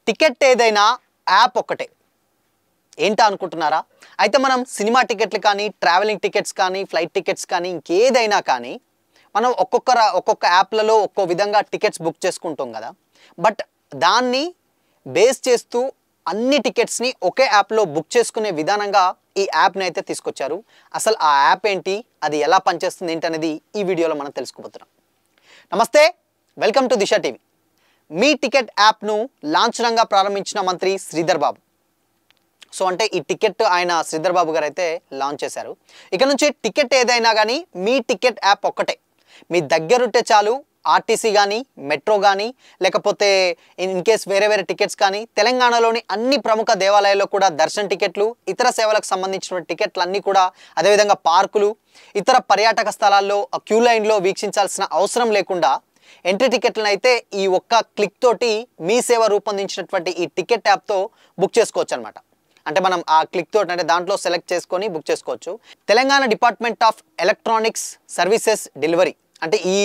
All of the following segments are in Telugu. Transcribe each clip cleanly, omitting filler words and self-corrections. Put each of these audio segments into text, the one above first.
టికెట్ ఏదైనా యాప్ ఒక్కటే ఏంటా అనుకుంటున్నారా? అయితే మనం సినిమా టికెట్లు కానీ, ట్రావెలింగ్ టికెట్స్ కానీ, ఫ్లైట్ టికెట్స్ కానీ, ఇంకేదైనా కానీ మనం ఒక్కొక్క యాప్లలో ఒక్కో విధంగా టికెట్స్ బుక్ చేసుకుంటాం కదా. బట్ దాన్ని బేస్ చేస్తూ అన్ని టికెట్స్ని ఒకే యాప్లో బుక్ చేసుకునే విధానంగా ఈ యాప్ని అయితే తీసుకొచ్చారు. అసలు ఆ యాప్ ఏంటి, అది ఎలా పనిచేస్తుంది ఏంటనేది ఈ వీడియోలో మనం తెలుసుకోబోతున్నాం. నమస్తే, welcome to Disha TV. Me ticket యాప్ను లాంఛనంగా ప్రారంభించిన మంత్రి శ్రీధర్ బాబు. సో అంటే ఈ టికెట్ ఆయన శ్రీధర్ బాబు గారు అయితే లాంచ్ చేశారు. ఇక నుంచి టికెట్ ఏదైనా కానీ మీ టికెట్ యాప్ ఒక్కటే. మీ దగ్గరుంటే చాలు, ఆర్టీసీ కానీ, మెట్రో కానీ, లేకపోతే ఇన్ కేస్ వేరే టికెట్స్ కానీ, తెలంగాణలోని అన్ని ప్రముఖ దేవాలయాల్లో కూడా దర్శన టికెట్లు, ఇతర సేవలకు సంబంధించిన టికెట్లు అన్నీ కూడా, అదేవిధంగా పార్కులు, ఇతర పర్యాటక స్థలాల్లో క్యూ లైన్లో వీక్షించాల్సిన అవసరం లేకుండా ఎంట్రీ టికెట్లను అయితే ఈ ఒక్క క్లిక్ తోటి మీ సేవ రూపొందించినటువంటి ఈ టికెట్ యాప్తో బుక్ చేసుకోవచ్చు అనమాట. అంటే మనం ఆ క్లిక్ తోటి అంటే దాంట్లో సెలెక్ట్ చేసుకొని బుక్ చేసుకోవచ్చు. Telangana department of electronics services delivery అంటే ఈ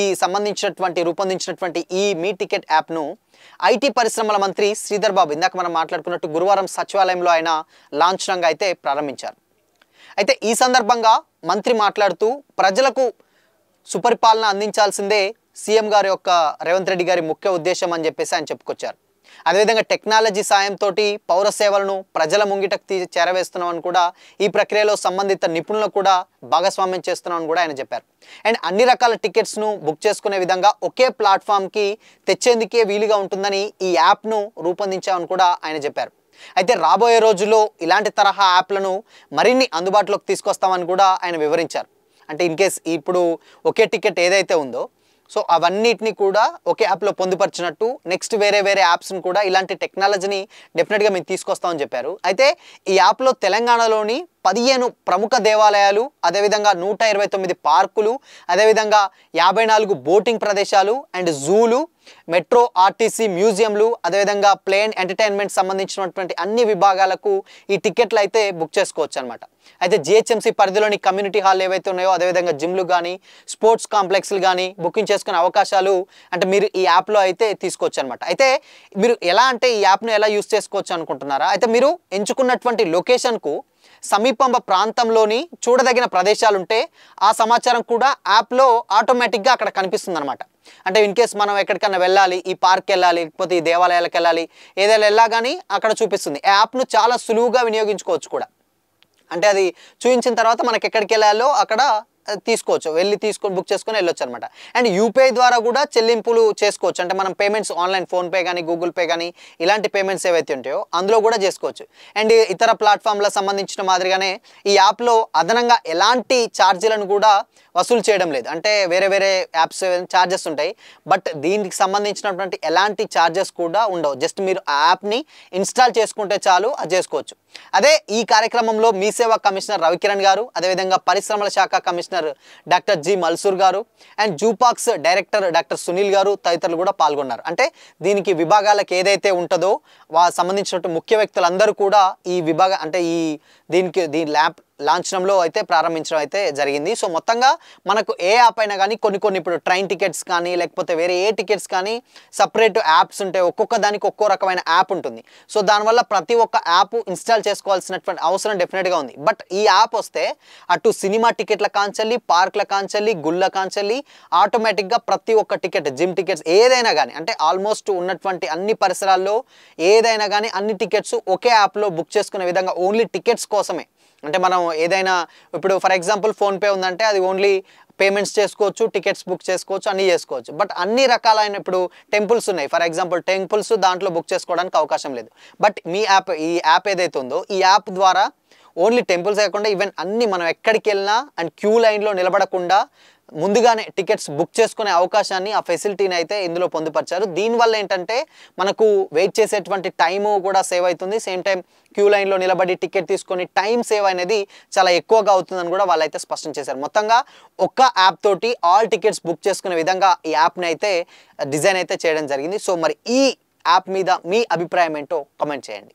రూపొందించినటువంటి ఈ మీ టికెట్ యాప్ను ఐటీ పరిశ్రమల మంత్రి శ్రీధర్ బాబు ఇందాక మనం మాట్లాడుకున్నట్టు గురువారం సచివాలయంలో ఆయన లాంఛనంగా అయితే ప్రారంభించారు. అయితే ఈ సందర్భంగా మంత్రి మాట్లాడుతూ ప్రజలకు సుపరిపాలన అందించాల్సిందే సీఎం గారి యొక్క రేవంత్ రెడ్డి గారి ముఖ్య ఉద్దేశం అని చెప్పేసి ఆయన చెప్పుకొచ్చారు. అదేవిధంగా టెక్నాలజీ సాయంతో పౌర సేవలను ప్రజల ముంగిటకు చేరవేస్తున్నామని కూడా, ఈ ప్రక్రియలో సంబంధిత నిపుణులను కూడా భాగస్వామ్యం చేస్తున్నామని కూడా ఆయన చెప్పారు. అండ్ అన్ని రకాల టికెట్స్ను బుక్ చేసుకునే విధంగా ఒకే ప్లాట్ఫామ్కి తెచ్చేందుకే వీలుగా ఉంటుందని ఈ యాప్ను రూపొందించామని కూడా ఆయన చెప్పారు. అయితే రాబోయే రోజుల్లో ఇలాంటి తరహా యాప్లను మరిన్ని అందుబాటులోకి తీసుకొస్తామని కూడా ఆయన వివరించారు. అంటే ఇన్ కేస్ ఇప్పుడు ఒకే టికెట్ ఏదైతే ఉందో సో అవన్నిటిని కూడా ఒకే యాప్లో పొందుపరిచినట్టు నెక్స్ట్ వేరే యాప్స్ని కూడా ఇలాంటి టెక్నాలజీని డెఫినెట్గా మేము తీసుకొస్తామని చెప్పారు. అయితే ఈ యాప్లో తెలంగాణలోని 15 ప్రముఖ దేవాలయాలు, అదేవిధంగా 129 పార్కులు, అదేవిధంగా 54 బోటింగ్ ప్రదేశాలు అండ్ జూలు, మెట్రో, ఆర్టీసీ, మ్యూజియంలు, అదేవిధంగా ప్లేన్ ఎంటర్టైన్మెంట్ సంబంధించినటువంటి అన్ని విభాగాలకు ఈ టికెట్లు అయితే బుక్ చేసుకోవచ్చు అనమాట. అయితే జిహెచ్ఎంసీ పరిధిలోని కమ్యూనిటీ హాల్ ఏవైతే ఉన్నాయో, అదేవిధంగా జిమ్లు కానీ, స్పోర్ట్స్ కాంప్లెక్స్లు కానీ బుకింగ్ చేసుకునే అవకాశాలు అంటే మీరు ఈ యాప్లో అయితే తీసుకోవచ్చు అనమాట. అయితే మీరు ఎలా అంటే ఈ యాప్ను ఎలా యూస్ చేసుకోవచ్చు అనుకుంటున్నారా? అయితే మీరు ఎంచుకున్నటువంటి లొకేషన్కు సమీప ప్రాంతంలోని చూడదగిన ప్రదేశాలు ఉంటే ఆ సమాచారం కూడా యాప్లో ఆటోమేటిక్గా అక్కడ కనిపిస్తుంది అనమాట. అంటే ఇన్ కేస్ మనం ఎక్కడికన్నా వెళ్ళాలి, ఈ పార్క్ వెళ్ళాలి, లేకపోతే ఈ దేవాలయాలకు వెళ్ళాలి, ఏదైనా వెళ్ళాగాని అక్కడ చూపిస్తుంది. యాప్ను చాలా సులువుగా వినియోగించుకోవచ్చు కూడా. అంటే అది చూపించిన తర్వాత మనకి ఎక్కడికి వెళ్ళాలో అక్కడ తీసుకోవచ్చు, వెళ్ళి తీసుకొని బుక్ చేసుకొని వెళ్ళొచ్చు అనమాట. అండ్ యూపీఐ ద్వారా కూడా చెల్లింపులు చేసుకోవచ్చు. అంటే మనం పేమెంట్స్ ఆన్లైన్ ఫోన్పే కానీ, గూగుల్ పే కానీ ఇలాంటి పేమెంట్స్ ఏవైతే ఉంటాయో అందులో కూడా చేసుకోవచ్చు. అండ్ ఇతర ప్లాట్ఫామ్లకు సంబంధించిన మాదిరిగానే ఈ యాప్లో అదనంగా ఎలాంటి ఛార్జీలను కూడా వసూలు చేయడం లేదు. అంటే వేరే యాప్స్ ఛార్జెస్ ఉంటాయి, బట్ దీనికి సంబంధించినటువంటి ఎలాంటి ఛార్జెస్ కూడా ఉండవు. జస్ట్ మీరు ఆ యాప్ని ఇన్స్టాల్ చేసుకుంటే చాలు, అది చేసుకోవచ్చు. అదే ఈ కార్యక్రమంలో మీ సేవా కమిషనర్ రవికిరణ్ గారు, అదేవిధంగా పరిశ్రమల శాఖ కమిషనర్ డాక్టర్ జి మల్సూర్ గారు అండ్ జూపాక్స్ డైరెక్టర్ డాక్టర్ సునీల్ గారు తదితరులు కూడా పాల్గొన్నారు. అంటే దీనికి విభాగాలకు ఏదైతే ఉంటుందో సంబంధించినట్టు ముఖ్య వ్యక్తులందరూ కూడా ఈ అంటే దీని ల్యాబ్ లాంఛనంలో అయితే ప్రారంభించడం అయితే జరిగింది. సో మొత్తంగా మనకు ఏ యాప్ అయినా కానీ కొన్ని ఇప్పుడు ట్రైన్ టికెట్స్ కానీ, లేకపోతే వేరే ఏ టికెట్స్ కానీ సపరేట్ యాప్స్ ఉంటాయి. ఒక్కొక్క దానికి ఒక్కో రకమైన యాప్ ఉంటుంది. సో దానివల్ల ప్రతి ఒక్క యాప్ ఇన్స్టాల్ చేసుకోవాల్సినటువంటి అవసరం డెఫినెట్గా ఉంది. బట్ ఈ యాప్ వస్తే అటు సినిమా టికెట్ల కాంచెల్లి, పార్క్ల కాంచెల్లి, గుళ్ళ కాంచెల్లి ఆటోమేటిక్గా ప్రతి ఒక్క టికెట్, జిమ్ టికెట్స్ ఏదైనా కానీ, అంటే ఆల్మోస్ట్ ఉన్నటువంటి అన్ని పరిసరాల్లో ఏదైనా కానీ అన్ని టికెట్స్ ఒకే యాప్లో బుక్ చేసుకునే విధంగా ఓన్లీ టికెట్స్ కోసమే. అంటే మనం ఏదైనా ఇప్పుడు ఫర్ ఎగ్జాంపుల్ ఫోన్పే ఉందంటే అది ఓన్లీ పేమెంట్స్ చేసుకోవచ్చు, టికెట్స్ బుక్ చేసుకోవచ్చు, అన్నీ చేసుకోవచ్చు. బట్ అన్ని రకాలైన ఇప్పుడు టెంపుల్స్ ఉన్నాయి, ఫర్ ఎగ్జాంపుల్ టెంపుల్స్ దాంట్లో బుక్ చేసుకోవడానికి అవకాశం లేదు. బట్ ఈ యాప్ ఏదైతే ఉందో ఈ యాప్ ద్వారా ఓన్లీ టెంపుల్స్ కాకుండా ఈవెన్ అన్ని మనం ఎక్కడికి వెళ్ళినా అండ్ క్యూ లైన్లో నిలబడకుండా ముందుగానే టికెట్స్ బుక్ చేసుకునే అవకాశాన్ని, ఆ ఫెసిలిటీని అయితే ఇందులో పొందుపరిచారు. దీనివల్ల ఏంటంటే మనకు వెయిట్ చేసేటువంటి టైము కూడా సేవ్ అవుతుంది. సేమ్ టైం క్యూ లైన్లో నిలబడి టికెట్ తీసుకొని టైం సేవ్ అనేది చాలా ఎక్కువగా అవుతుందని కూడా వాళ్ళైతే స్పష్టం చేశారు. మొత్తంగా ఒక్క యాప్ తోటి ఆల్ టికెట్స్ బుక్ చేసుకునే విధంగా ఈ యాప్ని అయితే డిజైన్ అయితే చేయడం జరిగింది. సో మరి ఈ యాప్ మీద మీ అభిప్రాయం ఏంటో కామెంట్ చేయండి.